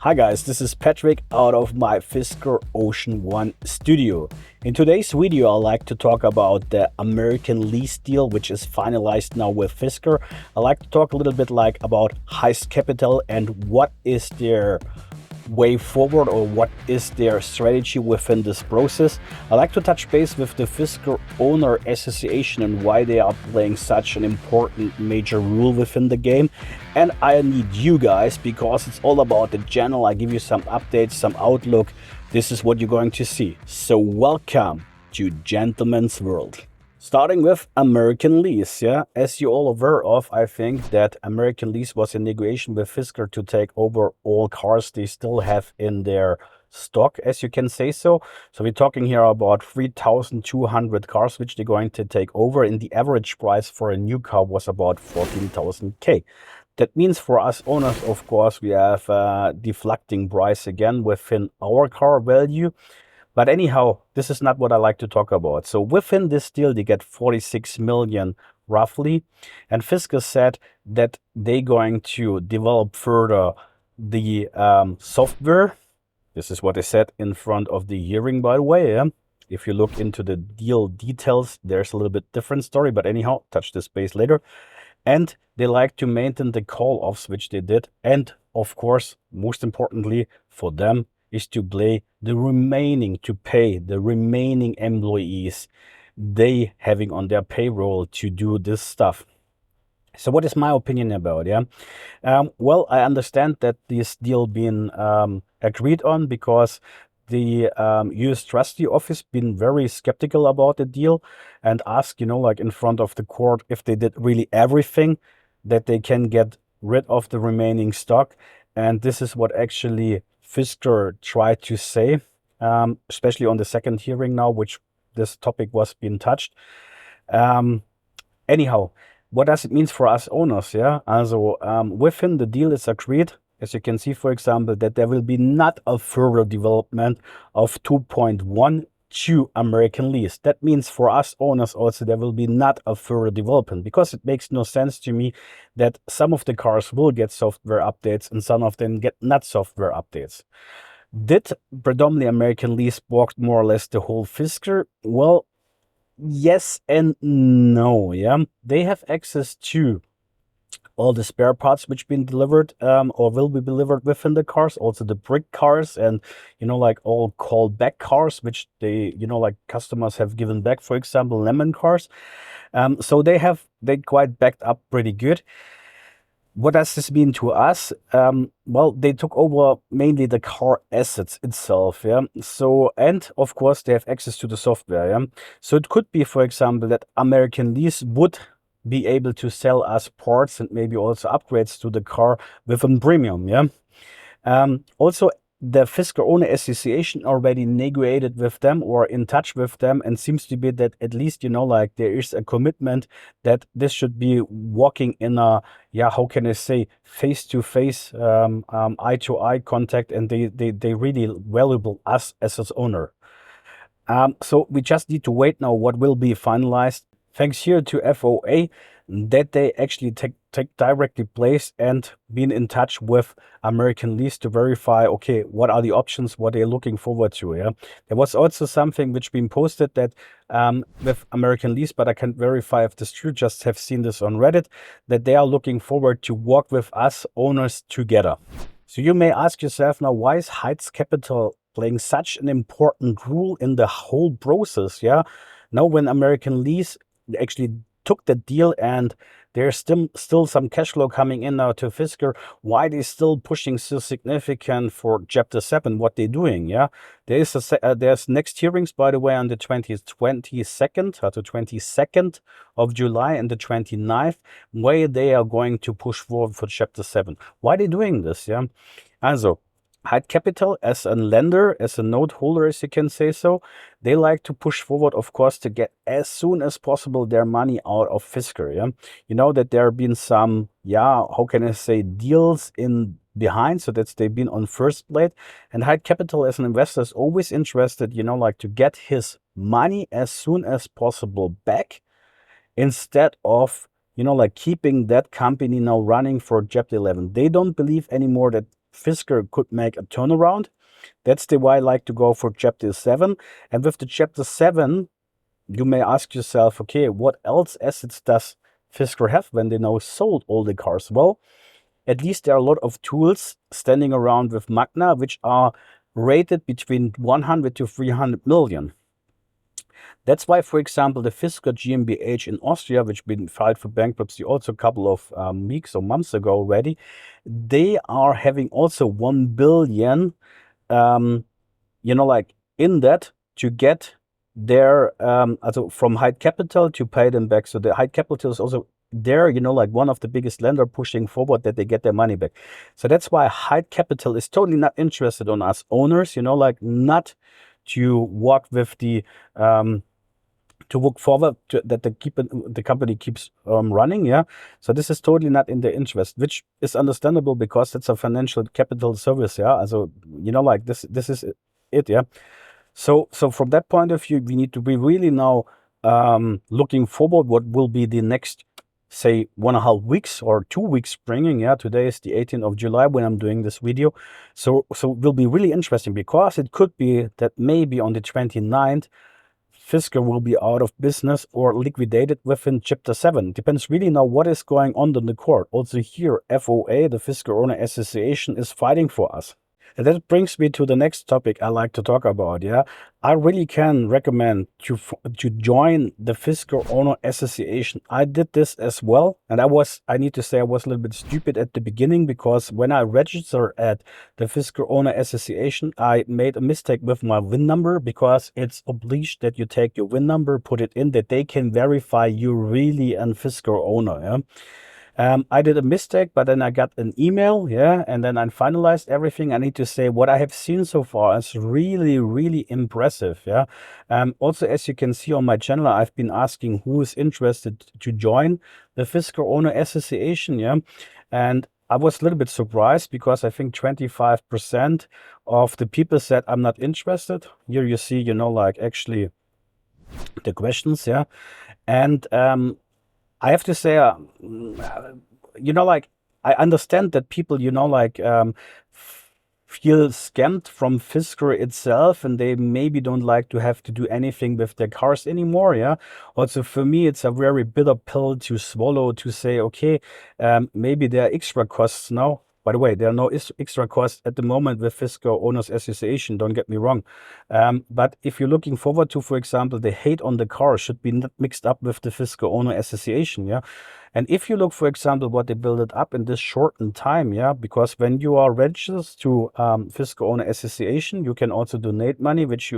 Hi guys, this is Patrick out of my Fisker Ocean One studio. In today's video, I'd like to talk about the American Lease deal, which is finalized now with Fisker. I'd like to talk a little bit about Hights Capital and what is their way forward or what is their strategy within this process. I like to touch base with the Fisker Owner Association and why they are playing such an important major role within the game. And I need you guys because it's all about the channel. I give you some updates, some outlook. This is what you're going to see. So welcome to Gentleman's World. Starting with American Lease, yeah, as you're all aware of, I think that American Lease was in negotiation with Fisker to take over all cars they still have in their stock, as you can say so. So we're talking here about 3,200 cars which they're going to take over, and the average price for a new car was about 14,000 K. That means for us owners, of course, we have a deflecting price again within our car value. But anyhow, this is not what I like to talk about. So within this deal, they get 46 million roughly. And Fisker said that they're going to develop further the software. This is what they said in front of the hearing, by the way. Yeah? If you look into the deal details, there's a little bit different story. But anyhow, touch this base later. And they like to maintain the call-offs, which they did. And of course, most importantly for them, is to pay the remaining employees they having on their payroll to do this stuff. So what is my opinion about it? Yeah? Well, I understand that this deal been agreed on because the US Trustee Office been very skeptical about the deal and asked, in front of the court, if they did really everything that they can get rid of the remaining stock. And this is what actually Fisker tried to say, especially on the second hearing now, which this topic was being touched. Anyhow, what does it mean for us owners? Yeah, also within the deal is agreed, as you can see, for example, that there will be not a further development of 2.1 to American Lease. That means for us owners also there will be not a further development, because it makes no sense to me that some of the cars will get software updates and some of them get not software updates. Did predominantly American Lease block more or less the whole Fisker? Well, yes and no. Yeah, they have access to all the spare parts which been delivered or will be delivered within the cars, also the brick cars and all callback cars which they customers have given back, for example lemon cars. So they quite backed up pretty good. What does this mean to us? Well, they took over mainly the car assets itself, yeah. So, and of course they have access to the software, yeah. So it could be, for example, that American Lease would be able to sell us parts and maybe also upgrades to the car with a premium, yeah. Also, the Fisker Owner Association already negotiated with them or in touch with them, and seems to be that at least there is a commitment that this should be walking in a, yeah, how can I say, face-to-face, eye-to-eye contact, and they really valuable us as its owner. So we just need to wait now what will be finalized. Thanks here to FOA that they actually take directly place and been in touch with American Lease to verify, okay, what are the options, what they're looking forward to. Yeah, there was also something which been posted that with American Lease, but I can't verify if this true, just have seen this on Reddit, that they are looking forward to work with us owners together. So you may ask yourself now, why is Hights Capital playing such an important role in the whole process? Yeah, now when American Lease actually took the deal and there's still some cash flow coming in now to Fisker, why they still pushing so significant for Chapter 7, what they're doing, yeah? There's next hearings, by the way, on the 22nd of July and the 29th, where they are going to push forward for Chapter 7. Why are they doing this, yeah? Also, Hights Capital, as a lender, as a note holder, as you can say so, they like to push forward, of course, to get as soon as possible their money out of Fisker. Yeah, you know that there have been some, yeah, how can I say, deals in behind, so that they've been on first plate. And Hights Capital, as an investor, is always interested, to get his money as soon as possible back, instead of keeping that company now running for Chapter 11. They don't believe anymore that Fisker could make a turnaround. That's the why I like to go for chapter 7. And with the chapter 7, you may ask yourself, okay, what else assets does Fisker have when they now sold all the cars? Well, at least there are a lot of tools standing around with Magna, which are rated between 100 to 300 million. That's why, for example, the Fisker GmbH in Austria, which been filed for bankruptcy also a couple of weeks or months ago already, they are having also 1 billion, like in that to get their, also from Hights Capital to pay them back. So the Hights Capital is also there, like one of the biggest lender pushing forward that they get their money back. So that's why Hights Capital is totally not interested on us owners, not to walk with the, to look forward to that the company keeps running. Yeah. So this is totally not in their interest, which is understandable because it's a financial capital service. Yeah. So, this is it. Yeah. So from that point of view, we need to be really now looking forward what will be the next, say, 1.5 weeks or 2 weeks bringing. Yeah, today is the 18th of July when I'm doing this video. So it will be really interesting because it could be that maybe on the 29th, Fisker will be out of business or liquidated within chapter 7. Depends really now what is going on in the court. Also here, FOA, the Fisker Owner Association, is fighting for us. And that brings me to the next topic I like to talk about. Yeah, I really can recommend to join the Fisker Owner Association. I did this as well, and I need to say I was a little bit stupid at the beginning because when I registered at the Fisker Owner Association, I made a mistake with my VIN number because it's obliged that you take your VIN number, put it in, that they can verify you really a Fisker owner. Yeah. I did a mistake, but then I got an email, yeah, and then I finalized everything. I need to say what I have seen so far is really, really impressive, yeah. Also, as you can see on my channel, I've been asking who is interested to join the Fisker Owner Association, yeah, and I was a little bit surprised because I think 25% of the people said I'm not interested. Here you see, actually the questions, yeah, and I have to say, I understand that people, feel scammed from Fisker itself, and they maybe don't like to have to do anything with their cars anymore. Yeah. Also, for me, it's a very bitter pill to swallow to say, okay, maybe there are extra costs now. By the way, there are no extra costs at the moment with Fisker Owners Association, don't get me wrong. But if you're looking forward to, for example, the hate on the car should be not mixed up with the Fisker Owner Association, yeah? And if you look, for example, what they built it up in this shortened time, yeah, because when you are registered to Fisker Owner Association, you can also donate money, which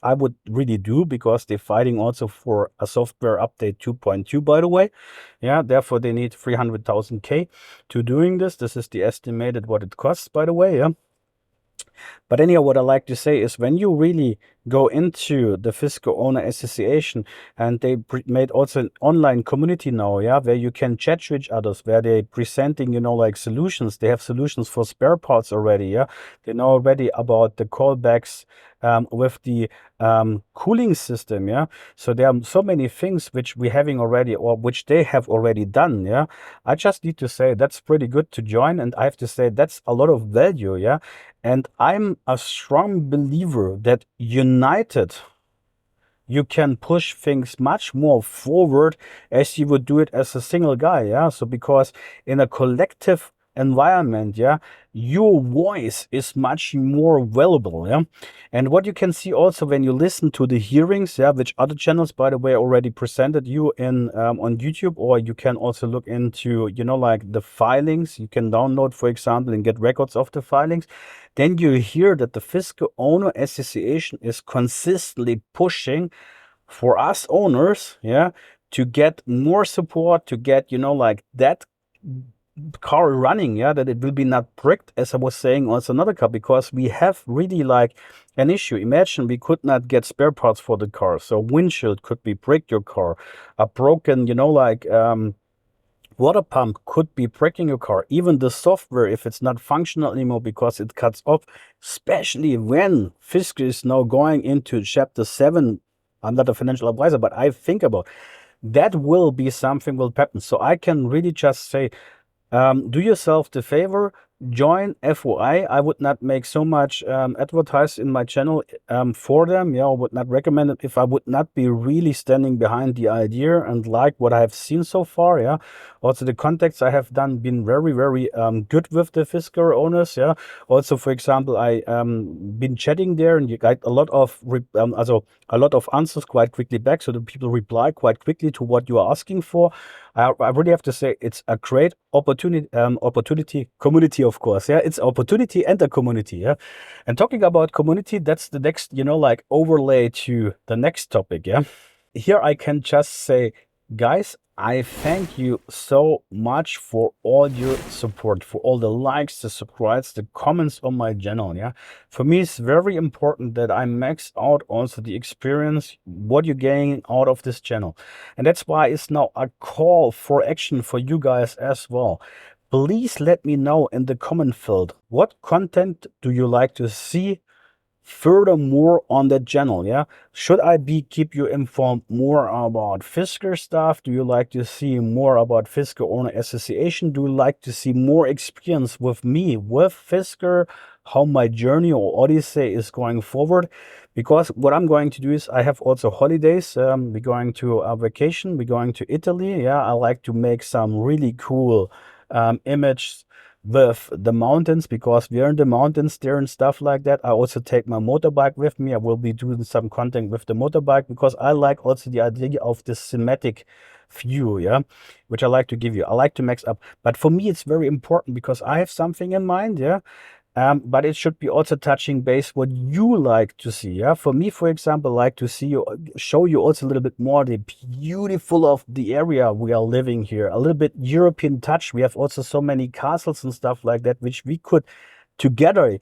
I would really do because they're fighting also for a software update 2.2, by the way. Yeah, therefore they need 300,000 K to doing this. This is the estimated what it costs, by the way, yeah. But anyhow, what I like to say is when you really go into the Fisker Owner Association, and they made also an online community now, yeah, where you can chat to each others, where they're presenting, solutions. They have solutions for spare parts already, yeah. They know already about the callbacks with the cooling system, yeah. So there are so many things which we're having already, or which they have already done, yeah. I just need to say that's pretty good to join, and I have to say that's a lot of value, yeah. And I'm a strong believer that united, you can push things much more forward as you would do it as a single guy, yeah. So because in a collective environment, yeah, your voice is much more valuable, yeah. And what you can see also when you listen to the hearings, yeah, which other channels, by the way, already presented you in on YouTube, or you can also look into, the filings you can download, for example, and get records of the filings. Then you hear that the Fisker Owner Association is consistently pushing for us owners, yeah, to get more support, to get, that car running, yeah, that it will be not bricked, as I was saying also another car, because we have really an issue. Imagine we could not get spare parts for the car. So windshield could be bricked your car, a broken, water pump could be breaking your car. Even the software, if it's not functional anymore because it cuts off, especially when Fisker is now going into chapter 7. I'm not a financial advisor, but I think about that will be something will happen. So I can really just say, do yourself the favor, join FOI. I would not make so much advertise in my channel for them. Yeah, I would not recommend it if I would not be really standing behind the idea and like what I have seen so far. Yeah, also the contacts I have done been very, very good with the Fisker owners. Yeah, also for example, I been chatting there and you got a lot of also a lot of answers quite quickly back. So the people reply quite quickly to what you are asking for. I really have to say it's a great opportunity community, of course. Yeah, it's opportunity and a community. Yeah, and talking about community, that's the next, like overlay to the next topic. Yeah, here I can just say, guys, I thank you so much for all your support, for all the likes, the subscribes, the comments on my channel. Yeah, for me, it's very important that I max out also the experience, what you're getting out of this channel. And that's why it's now a call for action for you guys as well. Please let me know in the comment field, what content do you like to see furthermore on that channel? Yeah, should I keep you informed more about Fisker stuff? Do you like to see more about Fisker Owner Association? Do you like to see more experience with me with Fisker, how my journey or odyssey is going forward? Because what I'm going to do is I have also holidays. We're going to a vacation, we're going to Italy. Yeah, I like to make some really cool images with the mountains, because we are in the mountains there and stuff like that. I also take my motorbike with me. I will be doing some content with the motorbike because I like also the idea of the thematic view, yeah, which I like to give you. I like to max up, but for me it's very important because I have something in mind, yeah. But it should be also touching base what you like to see. Yeah, for me, for example, like to see you, show you also a little bit more the beautiful of the area we are living here, a little bit European touch. We have also so many castles and stuff like that, which we could together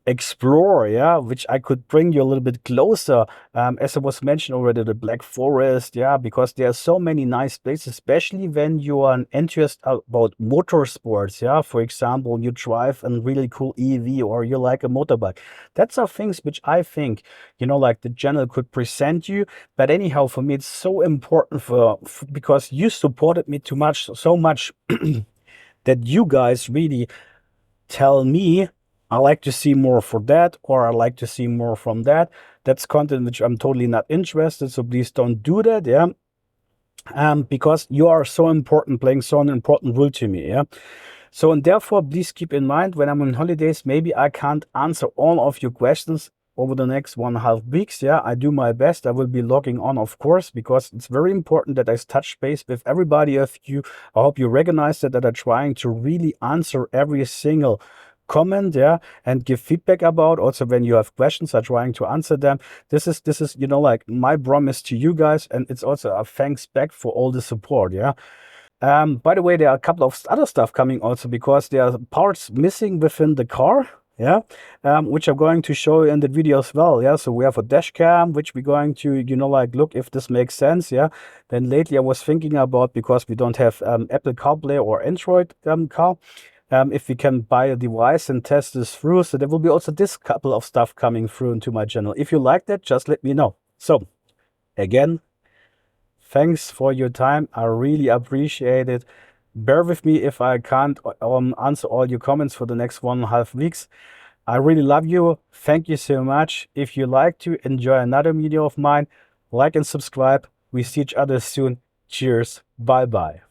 explore, yeah, which I could bring you a little bit closer. As I was mentioned already, the Black Forest, yeah, because there are so many nice places, especially when you are an interest about motorsports. Yeah, for example, you drive a really cool EV or you like a motorbike. That's are things which I think, like the channel could present you. But anyhow, for me, it's so important because you supported me too much, so much that you guys really tell me, I like to see more for that, or I like to see more from that. That's content which I'm totally not interested. So please don't do that. Yeah. Because you are so important, playing so an important role to me. Yeah. So, and therefore, please keep in mind when I'm on holidays, maybe I can't answer all of your questions over the next 1.5 weeks. Yeah, I do my best. I will be logging on, of course, because it's very important that I touch base with everybody of you. I hope you recognize that I'm trying to really answer every single comment, yeah, and give feedback about. Also, when you have questions, I'm trying to answer them. This is like my promise to you guys, and it's also a thanks back for all the support. Yeah. By the way, there are a couple of other stuff coming also, because there are parts missing within the car, yeah, which I'm going to show you in the video as well. Yeah, so we have a dash cam, which we're going to, like, look if this makes sense. Yeah, then lately I was thinking about, because we don't have Apple CarPlay or Android car, if we can buy a device and test this through. So there will be also this couple of stuff coming through into my channel. If you like that, just let me know. So again, thanks for your time. I really appreciate it. Bear with me if I can't answer all your comments for the next 1.5 weeks. I really love you. Thank you so much. If you like to enjoy another video of mine, like and subscribe. We see each other soon. Cheers. Bye bye.